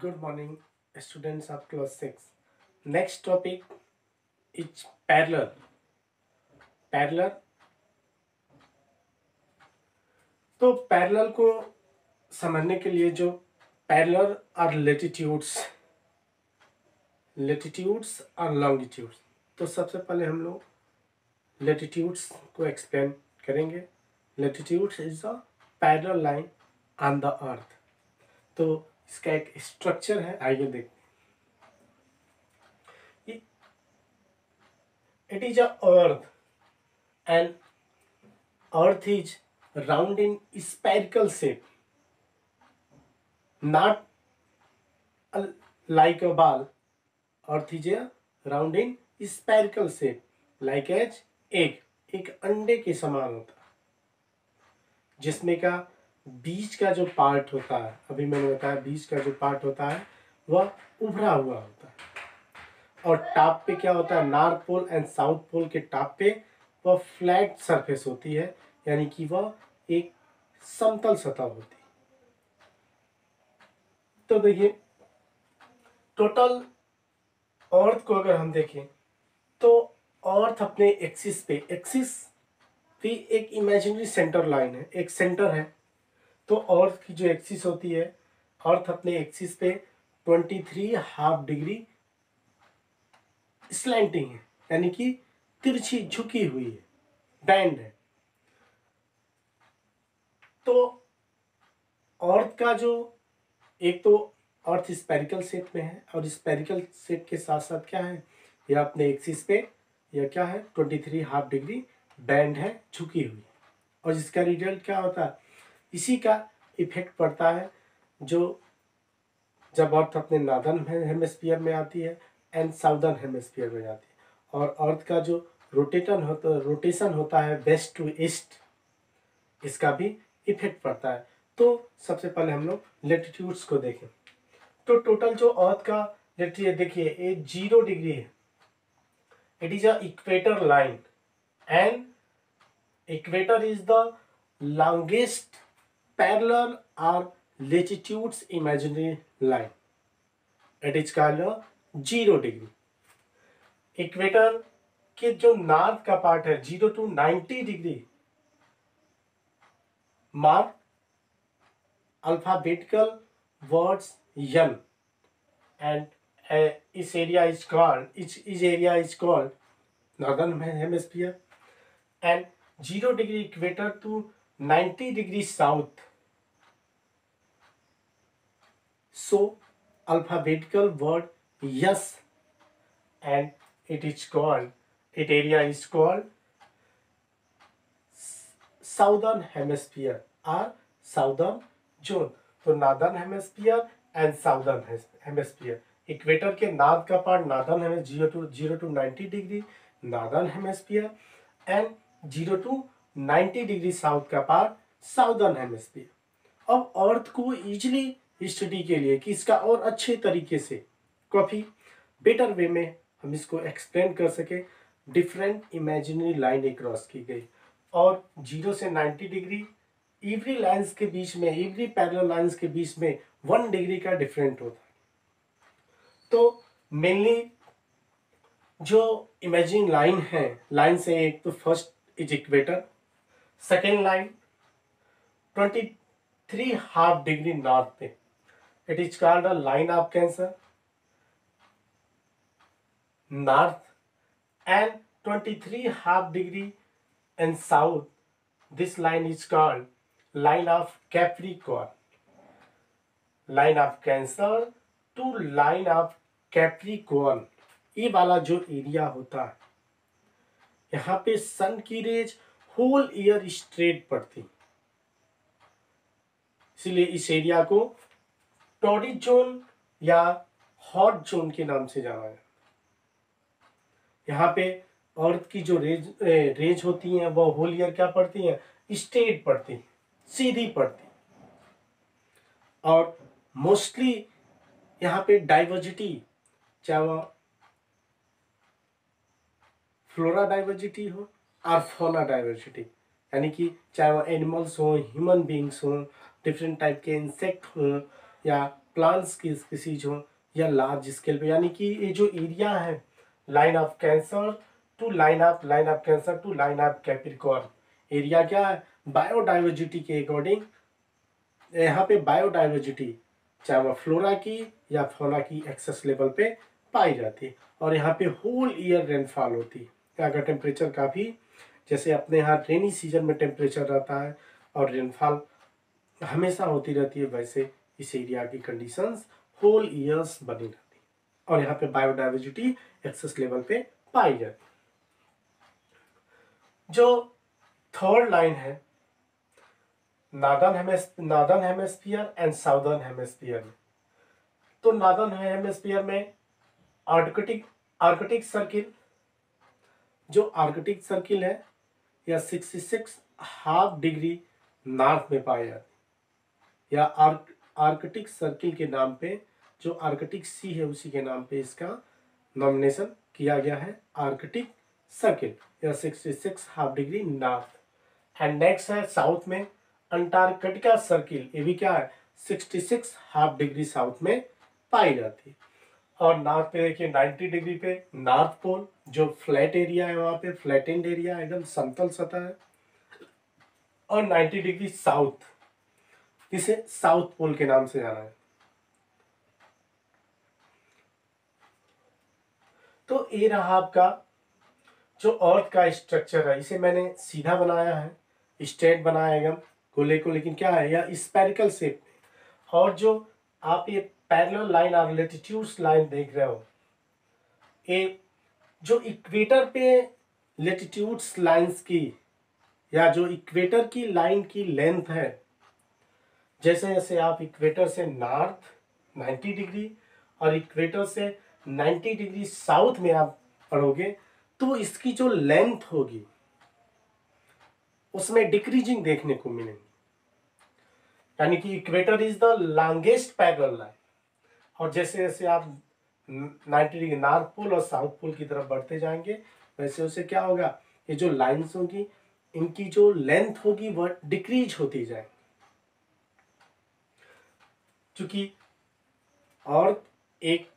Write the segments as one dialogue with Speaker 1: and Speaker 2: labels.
Speaker 1: Good morning, students of class 6. Next topic is parallel. Parallel. तो parallel को समझने के लिए जो पैरेलल और लेटिट्यूड्स और लॉन्गिट्यूड्स, तो सबसे पहले हम लोग लेटिट्यूड्स को एक्सप्लेन करेंगे. Latitudes is the parallel line on the earth. तो इसका एक स्ट्रक्चर है, आइए देखते हैं. It is a earth and earth is round in spherical shape, not like a ball. Earth is a round in spherical shape like as egg. एक अंडे के समान होता है जिसमें का बीच का जो पार्ट होता है, अभी मैंने बताया बीच का जो पार्ट होता है वह उभरा हुआ होता है और टॉप पे क्या होता है, north pole and south pole के टॉप पे वह फ्लैट सरफेस होती है, यानी कि वह एक समतल सतह होती है. तो देखिए टोटल अर्थ को अगर हम देखें तो अर्थ अपने एक्सिस पे एक इमेजिनरी सेंटर लाइन है, एक सेंटर है. तो अर्थ की जो एक्सिस होती है, अर्थ अपने एक्सिस पे 23.5 डिग्री स्लैंटिंग है, यानी कि तिरछी झुकी हुई है, बैंड है. तो अर्थ का जो एक तो अर्थ स्पेरिकल शेप में है और स्पेरिकल शेप के साथ साथ क्या है, यह अपने एक्सिस पे यह क्या है 23.5 डिग्री बैंड है, झुकी हुई. और जिसका रिजल्ट क्या होता है, इसी का इफेक्ट पड़ता है जो जब अर्थ अपने नॉर्दर्न हेमिस्फीयर में आती है एंड साउदर्न हेमिस्फीयर में जाती है. और अर्थ का जो रोटेशन होता है वेस्ट टू ईस्ट, इसका भी इफेक्ट पड़ता है. तो सबसे पहले हम लोग लेटिट्यूड्स को देखें. तो टोटल जो अर्थ का लेटिट्यूड देखिए, ये 0 डिग्री है. It is a equator line and equator is the longest parallel और latitudes imaginary line. It is called 0 degree. Equator के जो नॉर्थ का पार्ट है 0 to 90 degree mark alphabetical words N and इस area is called northern hemisphere. And 0 degree equator to 90 degree south, so alphabetical word yes, and it area is called southern hemisphere or southern zone. तो northern hemisphere and southern hemisphere. Equator के north का part northern है 0 to 90 degree northern hemisphere and 0 to 90 degree south का part southern hemisphere. अब अर्थ को easily study के लिए कि इसका और अच्छे तरीके से काफ़ी बेटर वे में हम इसको एक्सप्लेन कर सके, डिफरेंट इमेजिनरी लाइन क्रॉस की गई और 0 से 90 डिग्री एवरी लाइंस के बीच में, एवरी पैरेलल लाइंस के बीच में 1 डिग्री का डिफरेंट होता है. तो मेनली जो इमेजिनरी लाइन है, लाइन से एक तो first is equator, second line 23.5 degree north पे, it is called a line of Cancer. North and 23.5 degree and south, this line is called line of Capricorn. Line of Cancer to line of Capricorn, ये वाला जो area होता है यहाँ पे सन की raise whole year straight पड़ती, इसलिए इस एरिया को टॉरिड जोन या हॉट जोन के नाम से जाना है. यहाँ पे अर्थ की जो रेज होती हैं वो होल ईयर क्या पड़ती हैं, स्ट्रेट पड़ती, सीधी पड़ती. और मोस्टली यहाँ पे डाइवर्सिटी, चाहे वो फ्लोरा डाइवर्सिटी हो और फौना डाइवर्सिटी, यानी कि चाहे वो एनिमल्स हो, ह्यूमन बींग्स हो, डिफरेंट टाइप के इंसेक्ट हो या प्लांट्स की स्पीसीज हो या लार्ज स्केल पे, यानी कि ये जो एरिया है line of Cancer to line of Cancer to line of Capricorn, area क्या है बायोडाइवर्सिटी के अकॉर्डिंग। यहाँ पे बायोडाइवर्सिटी चाहे वह फ्लोरा की या फौना की एक्सेस लेवल पे पाई जाती है। और यहाँ पे होल ईयर रेनफॉल होती है, यहाँ का टेम्परेचर काफ़ी, जैसे अपने यहाँ रेनी सीजन में टेम्परेचर रहता है और रेनफॉल हमेशा होती रहती है, वैसे इस एरिया की कंडीशंस होल ईयर्स बनी रहती है। और यहाँ पे बायोडाइवर्सिटी एक्सेस लेवल पे पाई जाती है। जो थर्ड लाइन है northern hemisphere and southern hemisphere में, तो नॉर्दर्न हेमिस्फीयर में आर्कटिक सर्किल, जो आर्कटिक सर्किल है या 66 हाफ डिग्री नॉर्थ में पाया जाता है, या आर्कटिक सर्किल के नाम पे, जो आर्कटिक सी है उसी के नाम पे इसका नॉमिनेशन किया गया है, आर्कटिक सर्किल या 66 half degree north. And next है साउथ में अंटार्कटिका सर्किल, ये भी क्या है 66 हाफ डिग्री साउथ में पाई जाती है। और नॉर्थ पे देखिए 90 डिग्री पे नॉर्थ पोल, जो फ्लैट एरिया है वहां पे फ्लैटेंड एरिया एकदम समतल सतह है। और 90 डिग्री साउथ, इसे साउथ पोल के नाम से जाना है। तो ये रहा आपका जो अर्थ का स्ट्रक्चर है, इसे मैंने सीधा बनाया है, स्ट्रेट बनाया एकदम गोले को, लेकिन क्या है यह स्पेरिकल शेप में। और जो आप ये पैरेलल लाइन और लेटिट्यूड्स लाइन देख रहे हो, ये जो इक्वेटर पे लेटिट्यूड्स लाइंस की या जो इक्वेटर की लाइन की लेंथ है, जैसे जैसे आप इक्वेटर से नॉर्थ 90 डिग्री और इक्वेटर से 90 डिग्री साउथ में आप पढ़ोगे, तो इसकी जो लेंथ होगी उसमें डिक्रीजिंग देखने को मिलेगी। यानी कि equator is the longest parallel line, और जैसे जैसे आप 90 डिग्री नॉर्थ पोल और साउथ पोल की तरफ बढ़ते जाएंगे, वैसे वैसे क्या होगा, ये जो लाइंस होगी इनकी जो लेंथ होगी वह डिक्रीज होती जाएगी। क्योंकि अर्थ एक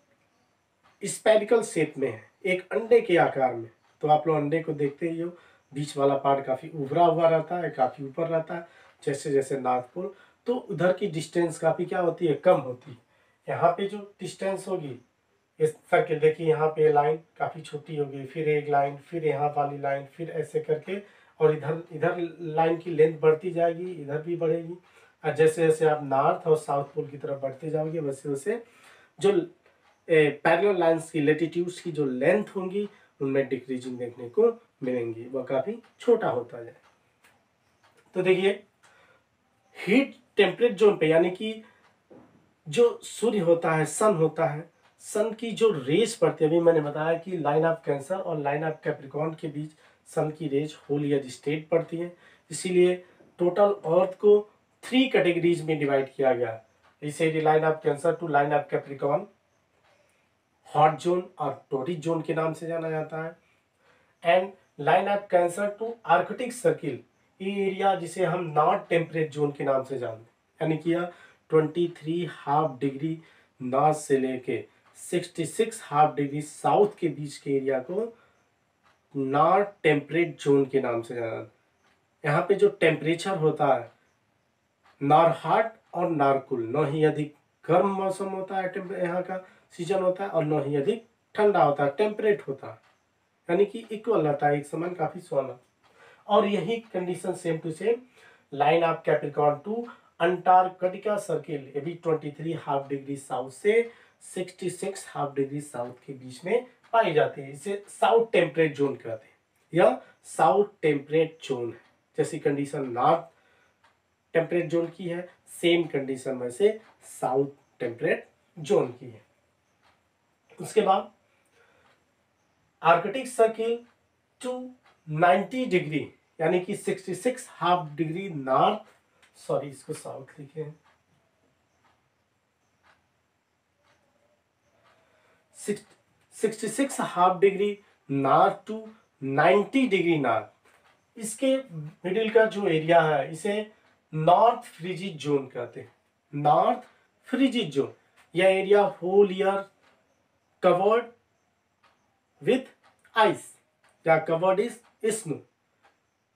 Speaker 1: स्पेरिकल शेप में है, एक अंडे के आकार में, तो आप लोग अंडे को देखते ही हो, बीच वाला पार्ट काफी उभरा हुआ रहता है, काफी ऊपर रहता है। जैसे जैसे नॉर्थ पोल, तो उधर की डिस्टेंस काफी क्या होती है, कम होती है। यहाँ पे जो डिस्टेंस होगी इस सर्किल, देखिए यहाँ पे लाइन काफी छोटी होगी, फिर एक लाइन, फिर यहाँ वाली लाइन, फिर ऐसे करके, और इधर इधर लाइन की लेंथ बढ़ती जाएगी, इधर भी बढ़ेगी। और जैसे जैसे आप नॉर्थ और साउथ पोल की तरफ बढ़ते जाओगे, वैसे वैसे जो पैरेलल लाइंस की लेटिट्यूड्स की जो लेंथ होंगी उनमें डिक्रीजिंग देखने को मिलेंगी, वह काफी छोटा होता जाए। तो देखिए हीट टेम्परेट जोन पे, यानी कि जो सूर्य होता है, सन होता है, सन की जो रेज पड़ती है, अभी मैंने बताया कि लाइन ऑफ कैंसर और लाइन ऑफ कैप्रिकॉर्न के बीच सन की रेज होल ईयर स्ट्रेट पड़ती है। इसीलिए टोटल अर्थ को 3 कैटेगरीज में डिवाइड किया गया। इसे line of Cancer to line of Capricorn hot zone और टॉरिड जोन के नाम से जाना जाता है। And line of Cancer to Arctic circle, ये एरिया जिसे हम नॉर्थ टेम्परेट जोन के नाम से जानते हैं, यानी कि यह 23 हाफ डिग्री नॉर्थ से लेके 66 हाफ डिग्री साउथ के बीच के एरिया को नॉर्थ टेम्परेट जोन के नाम से जाना। यहाँ पे जो टेम्परेचर होता है नॉर हॉट और नॉर कूल, न ही अधिक गर्म मौसम होता है यहाँ का सीजन होता है, और न ही अधिक ठंडा होता है, टेम्परेट होता है, यानी कि इक्वल रहता है, एक समान काफी सोना। और यही condition same to same line of Capricorn to Antarctica circle, ये भी 23 हाफ डिग्री साउथ से 66 हाफ डिग्री साउथ के बीच में पाई जाती है। इसे साउथ टेम्परेट जोन कहते हैं, यह साउथ टेम्परेट जोन है। जैसी कंडीशन नॉर्थ टेम्परेट जोन की है, सेम कंडीशन में से साउथ टेम्परेट जोन की है। उसके बाद आर्कटिक सर्किल टू 90 डिग्री, यानी कि 66 हाफ डिग्री नॉर्थ, सॉरी इसको साउथ लिखे, 66 half degree north to 90 degree north, इसके मिडिल का जो एरिया है इसे नॉर्थ फ्रिजिड जोन कहते हैं, नॉर्थ फ्रिजिड जोन। यह area whole year covered with ice या कवर्ड इज स्नो।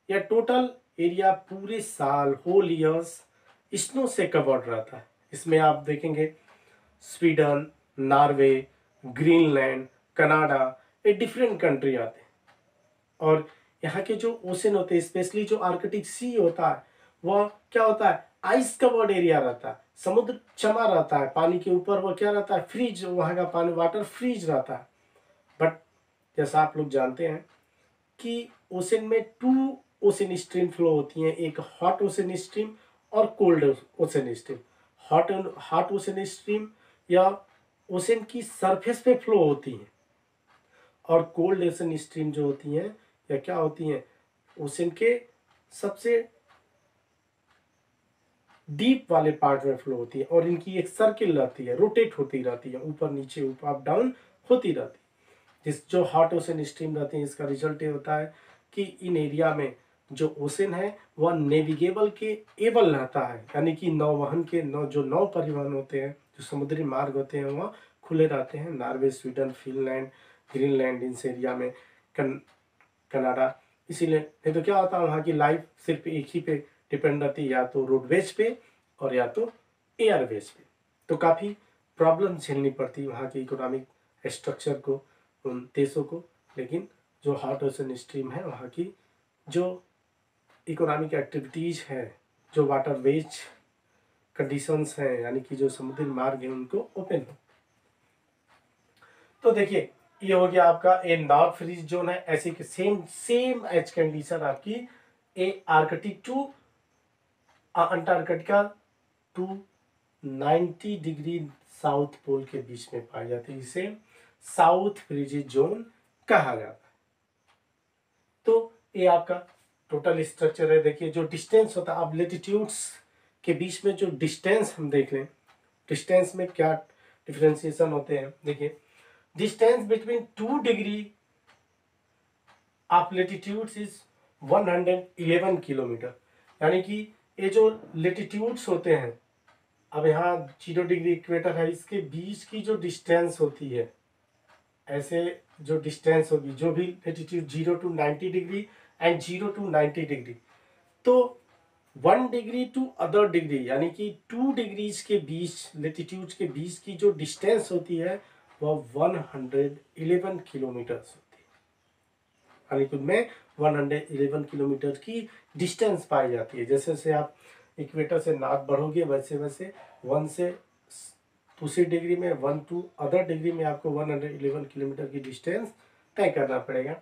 Speaker 1: यह टोटल एरिया पूरे साल होल ईयर्स स्नो से कवर्ड रहता है। इसमें आप देखेंगे स्वीडन, नॉर्वे, ग्रीनलैंड, कनाडा, ये डिफरेंट कंट्री आते हैं। और यहाँ के जो ओशन होते हैं, स्पेशली जो आर्कटिक सी होता है, वह क्या होता है, आइस कवर्ड एरिया रहता है। समुद्र जमा रहता है, पानी के ऊपर वो क्या रहता है, फ्रीज, वहाँ का पानी वाटर फ्रीज रहता है। बट जैसा आप लोग जानते हैं कि ओशन में टू ओशन स्ट्रीम फ्लो होती हैं, एक हॉट ओशन स्ट्रीम और cold ocean stream. Hot ocean stream या ओशन की सरफेस पे फ्लो होती हैं, और कोल्ड ओशन स्ट्रीम जो होती हैं या क्या होती हैं, ओशन के सबसे डीप वाले पार्ट में फ्लो होती है, और इनकी एक सर्किल रहती है, रोटेट होती रहती है, ऊपर नीचे ऊपर अप डाउन होती रहती है। जिस जो हॉट ओशन स्ट्रीम रहती है, इसका रिजल्ट ये होता है कि इन एरिया में जो ओशन है वह नेविगेबल के एबल रहता है, यानी कि नौवहन के जो नौ परिवहन होते हैं, जो समुद्री मार्ग होते हैं, वह खुले रहते हैं। नॉर्वे, स्वीडन, फिनलैंड, ग्रीनलैंड, इन एरिया में कनाडा। इसीलिए नहीं तो क्या होता है, वहाँ की लाइफ सिर्फ एक ही पे डिपेंड रहती है, या तो रोडवेज पे और या तो एयरवेज पे। तो काफ़ी प्रॉब्लम झेलनी पड़ती है वहाँ की इकोनॉमिक स्ट्रक्चर को, उन देशों को। लेकिन जो हॉट ओशन स्ट्रीम है, वहाँ की जो इकोनॉमिक एक्टिविटीज़ है, जो वाटरवेज कंडीशंस हैं, यानी कि जो समुद्री मार्ग है, उनको ओपन हो। तो देखिए, ये हो गया आपका ए नॉर्थ फ्रीज जोन है। ऐसे कि सेम एज कंडीशन आपकी A Arctic to Antarctica to 90 degree south pole के बीच में पाई जाती है। इसे साउथ फ्रीजिड जोन कहा जाता है। तो ये आपका टोटल स्ट्रक्चर है। देखिए जो डिस्टेंस होता है, अब लेटिट्यूड्स के बीच में जो डिस्टेंस हम देख लें, डिस्टेंस में क्या डिफ्रेंसिएशन होते हैं। देखिए distance between 2 degree of latitudes is 111 kilometre. यानी कि ये जो लेटिट्यूड्स होते हैं, अब यहाँ 0 डिग्री इक्वेटर है, इसके बीच की जो डिस्टेंस होती है, ऐसे जो डिस्टेंस होगी, जो भी latitude 0 to 90 degree and 0 to 90 degree, तो 1 डिग्री टू अदर डिग्री, यानी कि 2 डिग्रीज के बीच, लेटिट्यूड के बीच की जो डिस्टेंस होती है वह 111 किलोमीटर होती है। यानी कि में 111 किलोमीटर की डिस्टेंस पाई जाती है। जैसे जैसे आप इक्वेटर से नॉर्थ बढ़ोगे, वैसे वैसे 1 से दूसरी डिग्री में, 1 टू अदर डिग्री में आपको 111 किलोमीटर की डिस्टेंस तय करना पड़ेगा।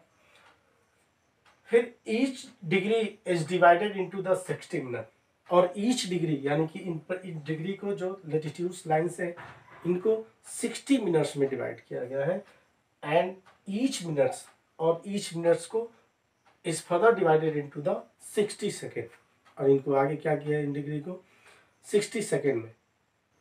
Speaker 1: फिर each degree is divided into the 60 minute, और ईच डिग्री यानी कि इन डिग्री को जो लेटिट्यूड्स लाइन्स है, इनको 60 मिनट्स में डिवाइड किया गया है। एंड ईच मिनट्स, और ईच मिनट्स को is further divided into the 60 second, और इनको आगे क्या किया है, इन डिग्री को 60 सेकेंड में,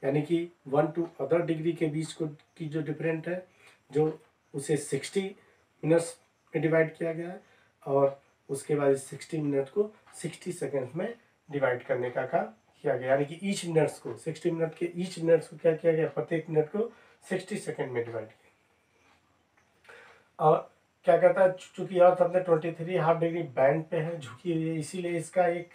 Speaker 1: यानी कि 1 टू अदर डिग्री के बीच को की जो डिफरेंट है, जो उसे 60 मिनट्स में डिवाइड किया गया है, और उसके बाद 60 मिनट को 60 सेकेंड में डिवाइड करने का काम किया गया। यानी कि ईच मिनट्स को 60 मिनट के ईच मिनट्स को क्या किया गया, प्रत्येक मिनट को 60 सेकेंड में डिवाइड किया। और क्या कहता है, चूंकि अर्थ अपने 23 हाफ डिग्री बैंड पे है, झुकी हुई है, इसीलिए इसका एक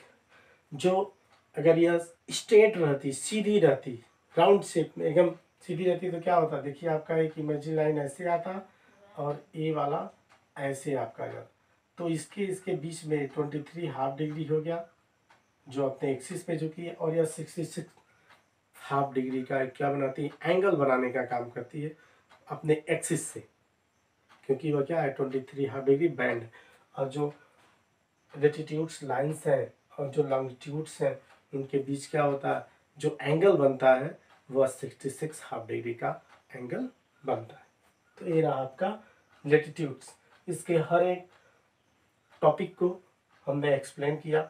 Speaker 1: जो, अगर यह स्ट्रेट रहती, सीधी रहती, राउंड शेप में एकदम सीधी रहती, तो क्या होता, देखिए आपका एक इमेजिनरी लाइन ऐसे आता और ए वाला ऐसे आपका जाता, तो इसके इसके बीच में 23 हाफ डिग्री हो गया जो अपने एक्सिस पे झुकी है, और यह 66 हाफ डिग्री का क्या बनाती है, एंगल बनाने का काम करती है अपने एक्सिस से, क्योंकि वह क्या है 23 हाफ डिग्री बैंड। और जो लेटिट्यूड्स लाइन्स हैं और जो लॉन्गिट्यूड्स हैं, उनके बीच क्या होता है, जो एंगल बनता है वह 66 हाफ डिग्री का एंगल बनता है। तो ये रहा आपका लेटिट्यूड्स। इसके हर एक टॉपिक को हमने एक्सप्लेन किया,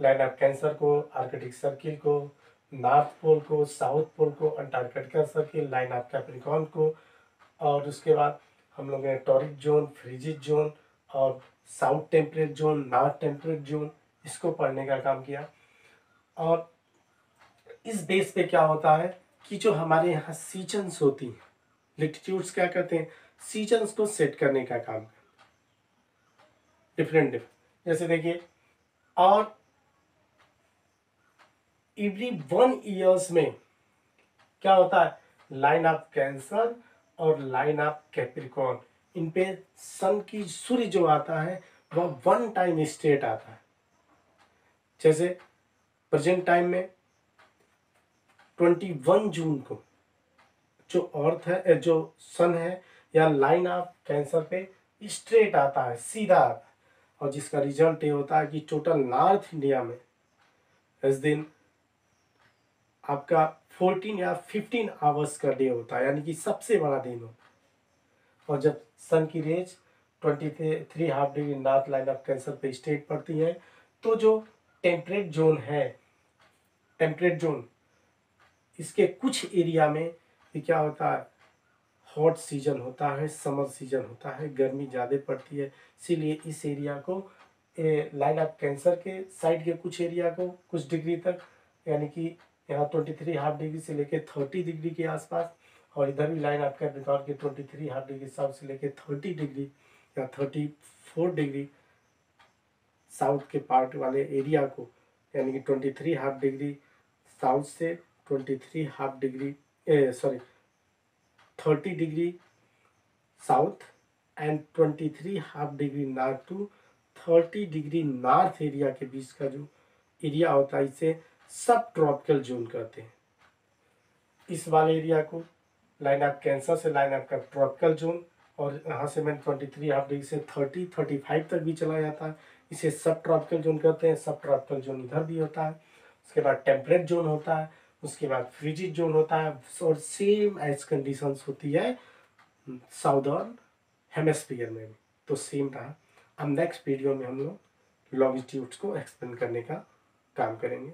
Speaker 1: लाइन ऑफ कैंसर को, आर्कटिक सर्किल को, नॉर्थ पोल को, साउथ पोल को, Antarctica circle, line of Capricorn को, और उसके बाद हम लोग ने टॉरिक जोन, फ्रिजिड जोन और south temperate zone, north temperate zone, इसको पढ़ने का काम किया। और इस बेस पे क्या होता है कि जो हमारे यहाँ सीजन्स होती हैं, लेटिट्यूड्स क्या करते हैं, सीजन्स को सेट करने का काम, डिफरेंट डिफरेंट। जैसे देखिए, और एवरी 1 ईयर्स में क्या होता है, लाइन ऑफ कैंसर और लाइन ऑफ कैप्रिकॉर्न, इन पे सन की सूर्य जो आता है वह 1 टाइम स्टेट आता है। जैसे प्रेजेंट टाइम में 21 जून को जो अर्थ है, जो सन है, या लाइन ऑफ कैंसर पे स्ट्रेट आता है, सीधा आता है, और जिसका रिजल्ट ये होता है कि टोटल नॉर्थ इंडिया में इस दिन आपका 14 या 15 आवर्स का डे होता है, यानी कि सबसे बड़ा दिन होता है। और जब सन की rays 23 half degree north line of Cancer पे स्ट्रेट पड़ती है, तो जो टेम्परेट जोन है, टेम्परेट जोन, इसके कुछ एरिया में ये क्या होता है, हॉट सीजन होता है, समर सीजन होता है, गर्मी ज़्यादा पड़ती है, इसीलिए इस एरिया को लाइन ऑफ कैंसर के साइड के कुछ एरिया को कुछ डिग्री तक, यानी कि यहाँ 23 हाफ डिग्री से लेके 30 डिग्री के आसपास, और इधर भी लाइन ऑफ कैप्रिकॉर्न के 23 हाफ डिग्री साउथ से लेके 30 डिग्री या 34 डिग्री साउथ के पार्ट वाले एरिया को, यानी कि 23 हाफ डिग्री साउथ से 23 half degree 30 degree south and 23 half degree north to 30 degree north area के बीच का जो एरिया होता है, इसे सब ट्रॉपिकल जोन कहते हैं। इस वाले एरिया को लाइन ऑफ कैंसर से लाइन ऑफ का ट्रॉपिकल जोन, और यहाँ से मैं 23 हाफ डिग्री से 35 तक भी चला जाता है, इसे सब ट्रॉपिकल जोन कहते हैं। सब ट्रॉपिकल जोन इधर भी होता है। उसके बाद टेम्परेट जोन होता है, उसके बाद फ्रिजिड जोन होता है, और सेम एज कंडीशंस होती है साउदर्न हेमिस्फीयर में भी, तो सेम रहा। अब नेक्स्ट वीडियो में हम लोग लॉन्गिट्यूड्स को एक्सप्लेन करने का काम करेंगे।